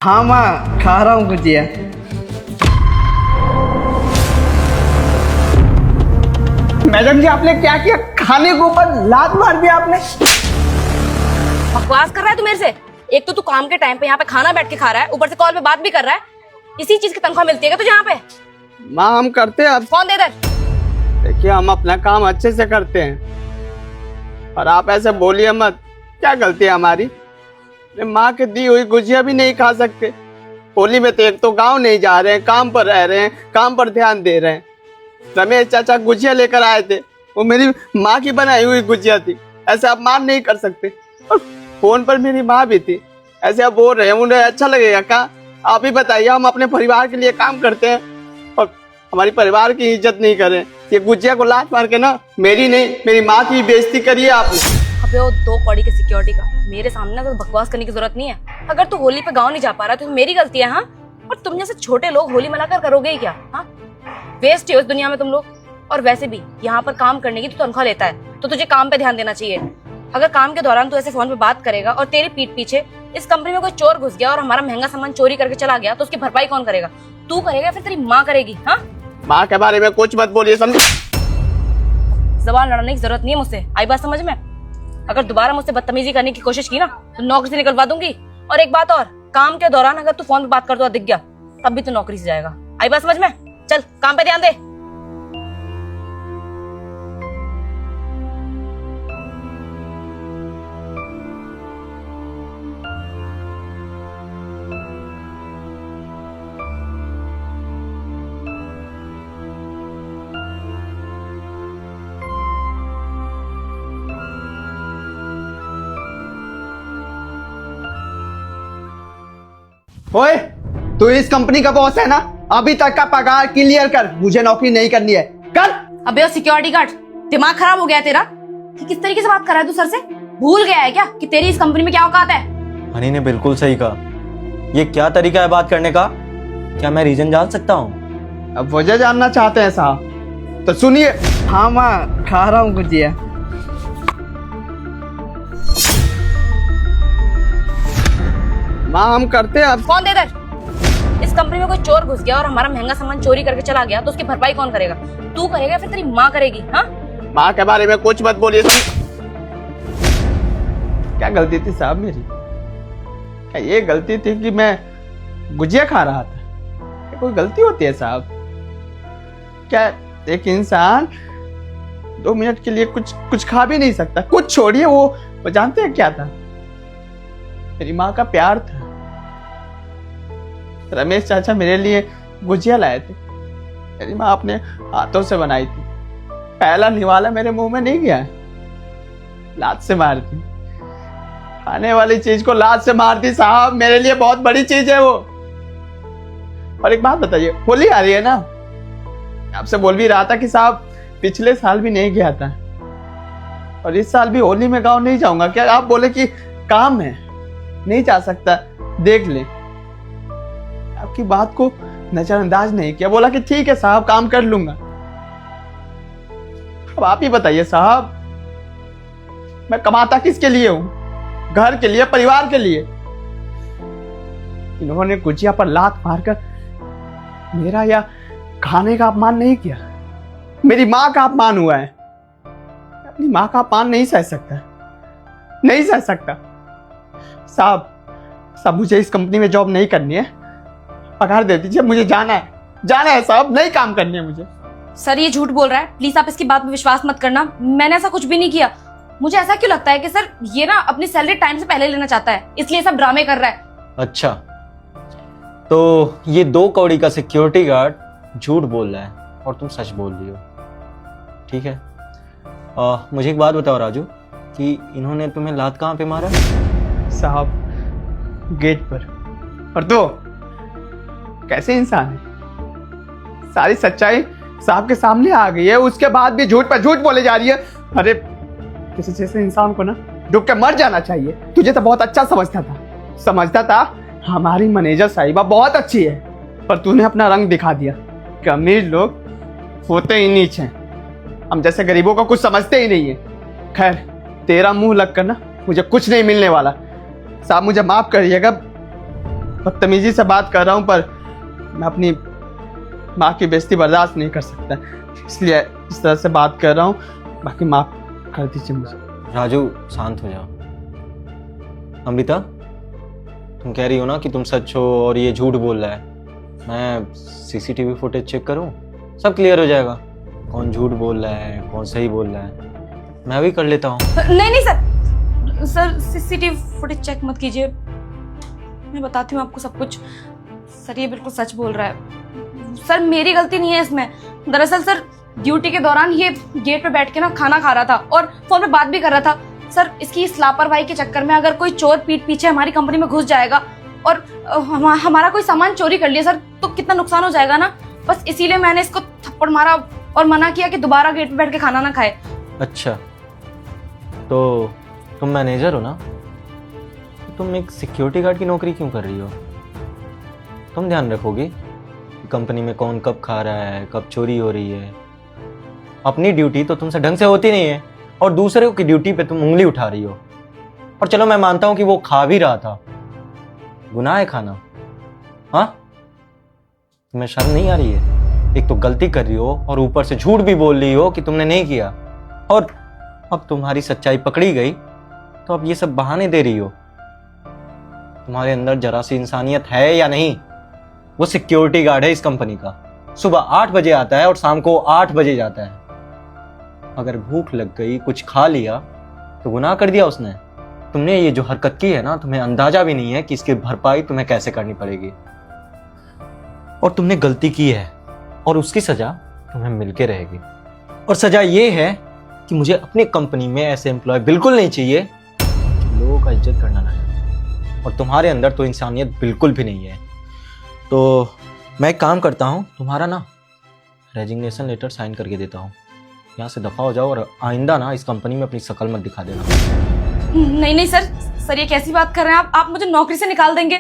हाँ माँ, खा रहा हूँ गुजिया। मैडम जी, आपने क्या किया? खाने के ऊपर लात मार दिया आपने। बकवास कर रहा है तू मेरे से। एक तो तू काम के टाइम पे यहाँ पे खाना बैठ के खा रहा है, ऊपर से कॉल पे बात भी कर रहा है। इसी चीज की तनख्वाह मिलती है क्या तुझे यहाँ पे? माँ, हम करते हैं। कौन दे इधर? देखिए, हम अपना काम अच्छे से करते हैं और आप ऐसे बोलिए मत। क्या गलती है हमारी? माँ के दी हुई गुजिया भी नहीं खा सकते। होली में तो एक तो गांव नहीं जा रहे हैं, काम पर रह रहे हैं, काम पर ध्यान दे रहे हैं। रमेश चाचा गुजिया लेकर आए थे, वो मेरी माँ की बनाई हुई गुजिया थी। ऐसे आप मान नहीं कर सकते। और फोन पर मेरी माँ भी थी, ऐसे आप बोल रहे हैं, उन्हें अच्छा लगेगा क्या? आप ही बताइए। हम अपने परिवार के लिए काम करते हैं और हमारी परिवार की इज्जत नहीं करें। ये गुजिया को लात मार के ना, मेरी नहीं मेरी माँ की बेइज्जती करिए आपने। अबे वो 2 कौड़ी के सिक्योरिटी का मेरे सामने तो बकवास करने की जरूरत नहीं है। अगर तू होली पे गाँव नहीं जा पा रहा तो मेरी गलती है। हाँ, और तुम जैसे छोटे लोग होली मनाकर करोगे ही क्या? हाँ, वेस्ट है उस दुनिया में तुम लोग। और वैसे भी यहाँ पर काम करने की तो तनख्वाह लेता है, तो तुझे काम पे ध्यान देना चाहिए। अगर काम के दौरान तू ऐसे फोन पे बात करेगा और तेरी पीठ पीछे इस कंपनी में कोई चोर घुस गया और हमारा महंगा सामान चोरी करके चला गया, तो उसकी भरपाई कौन करेगा? तू करेगा या फिर तेरी माँ करेगी? हाँ, माँ के बारे में कुछ मत बोलिए, समझे? जबान लड़ाने की जरूरत नहीं है मुझसे। आई बात समझ में? अगर दोबारा मुझसे बदतमीजी करने की कोशिश की ना तो नौकरी से निकलवा दूंगी। और एक बात और, काम के दौरान अगर तू फोन पे बात करता हुआ दिख गया तब भी तू नौकरी से जाएगा। आई बात समझ में? चल काम पे ध्यान दे। ओए, तू इस कंपनी का बॉस है ना? अभी तक का पगार क्लियर कर, मुझे नौकरी नहीं करनी है। कर। अबे सिक्योरिटी गार्ड, दिमाग खराब हो गया है तेरा? कि किस तरीके से बात कर रहा है तू? सर से भूल गया है क्या कि तेरी इस कंपनी में क्या औकात है? हनी ने बिल्कुल सही कहा। ये क्या तरीका है बात करने का? क्या मैं रीजन जान सकता हूँ? अब वजह जानना चाहते हैं साहब तो सुनिए। हाँ माँ, खा रहा हूँ गुजिया। माँ, हम करते हैं। अब कौन दे इधर? इस कंपनी में कोई चोर घुस गया और हमारा महंगा सामान चोरी करके चला गया, तो उसकी भरपाई कौन करेगा? तू करेगा या फिर तेरी माँ करेगी? हाँ, माँ के बारे में कुछ मत बोलिए। क्या गलती थी साहब मेरी? क्या ये गलती थी कि मैं गुजिया खा रहा था? क्या कोई गलती होती है साहब? क्या एक इंसान 2 मिनट के लिए कुछ खा भी नहीं सकता? कुछ छोड़िए, वो जानते हैं क्या था? मेरी माँ का प्यार था। रमेश चाचा मेरे लिए गुजिया लाए थे, मेरी माँ अपने हाथों से बनाई थी। पहला निवाला मेरे मुंह में नहीं गया है, लात से मार दी। खाने वाली चीज को लात से मार दी साहब, मेरे लिए बहुत बड़ी चीज है वो। और एक बात बताइए, होली आ रही है ना, आपसे बोल भी रहा था कि साहब पिछले साल भी नहीं गया था और इस साल भी होली में गाँव नहीं जाऊंगा। क्या आप बोले कि काम है, नहीं जा सकता? देख ले, आपकी बात को नजरअंदाज नहीं किया, बोला कि ठीक है साहब, काम कर लूंगा। अब आप ही बताइए साहब, मैं कमाता किसके लिए हूं? घर के लिए, परिवार के लिए। इन्होंने गुजिया पर लात मारकर मेरा या खाने का अपमान नहीं किया, मेरी माँ का अपमान हुआ है। अपनी माँ का अपमान नहीं सह सकता, नहीं सह सकता। साहब मुझे इस कंपनी में जॉब नहीं करनी है, पगार दे दीजिए, मुझे जाना है साहब, नहीं काम करनी है मुझे। सर ये झूठ बोल रहा है, प्लीज आप इसकी बात पे विश्वास मत करना। मैंने ऐसा कुछ भी नहीं किया। मुझे ऐसा क्यों लगता है कि सर ये ना अपनी सैलरी टाइम से पहले लेना चाहता है, इसलिए सब ड्रामे कर रहा है। अच्छा, तो ये 2 कौड़ी का सिक्योरिटी गार्ड झूठ बोल रहा है और तुम सच बोल रही हो, ठीक है? मुझे एक बात बताओ राजू, कि इन्होंने तुम्हें लात कहाँ पे मारा? साहब गेट पर। और तो कैसे इंसान है, सारी सच्चाई साहब के सामने आ गई है, उसके बाद भी झूठ पर झूठ बोले जा रही है। अरे किसी जैसे इंसान को ना डूब के मर जाना चाहिए। तुझे तो बहुत अच्छा समझता था हमारी मैनेजर साहिबा बहुत अच्छी है, पर तूने अपना रंग दिखा दिया कि अमीर लोग होते ही नीच हैं, हम जैसे गरीबों को कुछ समझते ही नहीं है। खैर, तेरा मुंह लग कर ना मुझे कुछ नहीं मिलने वाला। साहब मुझे माफ करिएगा, बदतमीजी से बात कर रहा हूँ, पर मैं अपनी माँ की बेइज्जती बर्दाश्त नहीं कर सकता, इसलिए इस तरह से बात कर रहा हूँ। बाकी माफ कर दीजिए मुझे। राजू शांत हो जाओ। अमृता, तुम कह रही हो ना कि तुम सच हो और ये झूठ बोल रहा है। मैं सीसीटीवी फुटेज चेक करूं, सब क्लियर हो जाएगा, कौन झूठ बोल रहा है कौन सही बोल रहा है। मैं भी कर लेता हूँ। नहीं नहीं सर सीसीटीवी फुटेज चेक मत कीजिए, मैं बताती हूँ आपको सब कुछ। सर ये बिल्कुल सच बोल रहा है सर, मेरी गलती नहीं है इसमें। दरअसल सर ड्यूटी के दौरान ये गेट पे बैठ के ना खाना खा रहा था और फोन पे बात भी कर रहा था। सर इसकी इस लापरवाही के चक्कर में अगर कोई चोर पीठ पीछे हमारी कंपनी में घुस जाएगा और हमारा कोई सामान चोरी कर लिया सर, तो कितना नुकसान हो जाएगा ना। बस इसीलिए मैंने इसको थप्पड़ मारा और मना किया कि दोबारा गेट पे बैठ के खाना ना खाए। अच्छा, तो तुम मैनेजर हो ना, तो तुम एक सिक्योरिटी गार्ड की नौकरी क्यों कर रही हो? तुम ध्यान रखोगे कि कंपनी में कौन कब खा रहा है, कब चोरी हो रही है। अपनी ड्यूटी तो तुमसे ढंग से होती नहीं है और दूसरे की ड्यूटी पे तुम उंगली उठा रही हो। और चलो मैं मानता हूं कि वो खा भी रहा था, गुनाह है खाना। हाँ, तुम्हें शर्म नहीं आ रही है? एक तो गलती कर रही हो और ऊपर से झूठ भी बोल रही हो कि तुमने नहीं किया, और अब तुम्हारी सच्चाई पकड़ी गई तो अब ये सब बहाने दे रही हो। तुम्हारे अंदर जरा सी इंसानियत है या नहीं? वो सिक्योरिटी गार्ड है इस कंपनी का, सुबह 8 बजे आता है और शाम को 8 बजे जाता है। अगर भूख लग गई, कुछ खा लिया तो गुनाह कर दिया उसने। तुमने ये जो हरकत की है ना, तुम्हें अंदाजा भी नहीं है कि इसकी भरपाई तुम्हें कैसे करनी पड़ेगी। और तुमने गलती की है और उसकी सजा तुम्हें मिलके रहेगी। और सजा ये है कि मुझे अपनी कंपनी में ऐसे एम्प्लॉय बिल्कुल नहीं चाहिए जो लोगों का इज्जत करना ना जानते। और तुम्हारे अंदर तो इंसानियत बिल्कुल भी नहीं है। तो मैं एक काम करता हूँ, तुम्हारा ना रेजिग्नेशन लेटर साइन करके देता हूँ। यहाँ से दफा हो जाओ और आइंदा ना इस कंपनी में अपनी शकल मत दिखा देना। नहीं नहीं सर ये कैसी बात कर रहे हैं आप मुझे नौकरी से निकाल देंगे?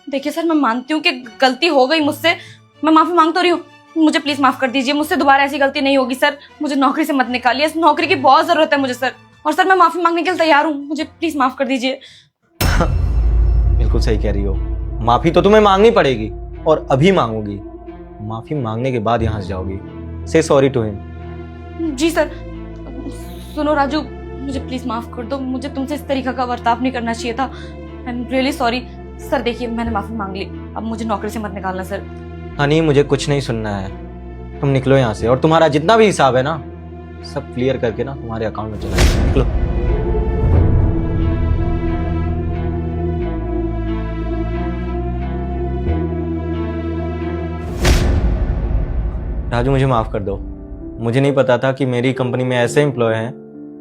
देखिए सर, मैं मानती हूँ कि गलती हो गई मुझसे, मैं माफी मांग तो रही हूँ, मुझे प्लीज माफ कर दीजिए। मुझसे दोबारा ऐसी गलती नहीं होगी सर, मुझे नौकरी से मत निकालिए, इस नौकरी की बहुत जरूरत है मुझे सर। और सर मैं माफी मांगने के लिए तैयार हूँ, मुझे प्लीज माफ कर दीजिए। बिल्कुल सही कह रही हो, माफी तो तुम्हें मांगनी पड़ेगी और अभी मांगोगी। माफी मांगने के बाद यहाँ से जाओगी। से सॉरी टू हिम। जी सर। सुनो राजू, मुझे प्लीज माफ कर दो, मुझे तुमसे इस तरीका का बर्ताव नहीं करना चाहिए था। I am really sorry sir. देखिए मैंने माफी मांग ली, अब मुझे नौकरी से मत निकालना सर। हनी, मुझे कुछ नहीं सुनना है, तुम निकलो यहाँ से। और तुम्हारा जितना भी हिसाब है ना, सब क्लियर करके ना तुम्हारे अकाउंट में चला जाए। निकलो। राजू, मुझे माफ कर दो, मुझे नहीं पता था कि मेरी कंपनी में ऐसे एम्प्लॉय हैं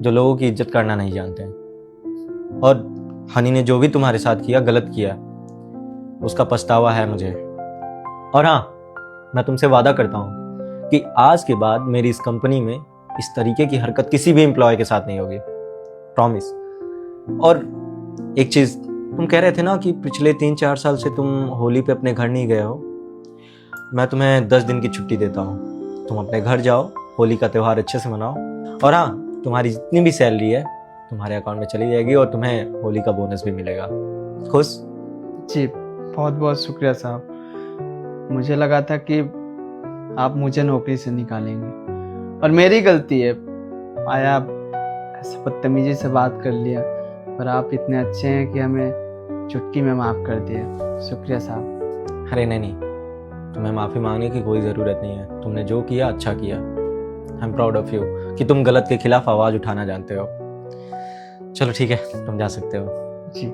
जो लोगों की इज्जत करना नहीं जानते हैं। और हनी ने जो भी तुम्हारे साथ किया गलत किया, उसका पछतावा है मुझे। और हाँ, मैं तुमसे वादा करता हूँ कि आज के बाद मेरी इस कंपनी में इस तरीके की हरकत किसी भी एम्प्लॉय के साथ नहीं होगी, प्रॉमिस। और एक चीज़, तुम कह रहे थे ना कि पिछले 3-4 साल से तुम होली पे अपने घर नहीं गए हो। मैं तुम्हें 10 दिन की छुट्टी देता हूँ, तुम अपने घर जाओ, होली का त्यौहार अच्छे से मनाओ। और हाँ, तुम्हारी जितनी भी सैलरी है तुम्हारे अकाउंट में चली जाएगी और तुम्हें होली का बोनस भी मिलेगा। खुश? जी बहुत बहुत शुक्रिया साहब। मुझे लगा था कि आप मुझे नौकरी से निकालेंगे और मेरी गलती है, आया ऐसे बदतमीजी से बात कर लिया, पर आप इतने अच्छे हैं कि हमें चुटकी में माफ़ कर दिया। शुक्रिया साहब। अरे नहीं, तुम्हें माफ़ी मांगने की कोई ज़रूरत नहीं है। तुमने जो किया अच्छा किया। I am proud of you कि तुम गलत के खिलाफ आवाज़ उठाना जानते हो। चलो ठीक है, तुम जा सकते हो। जी।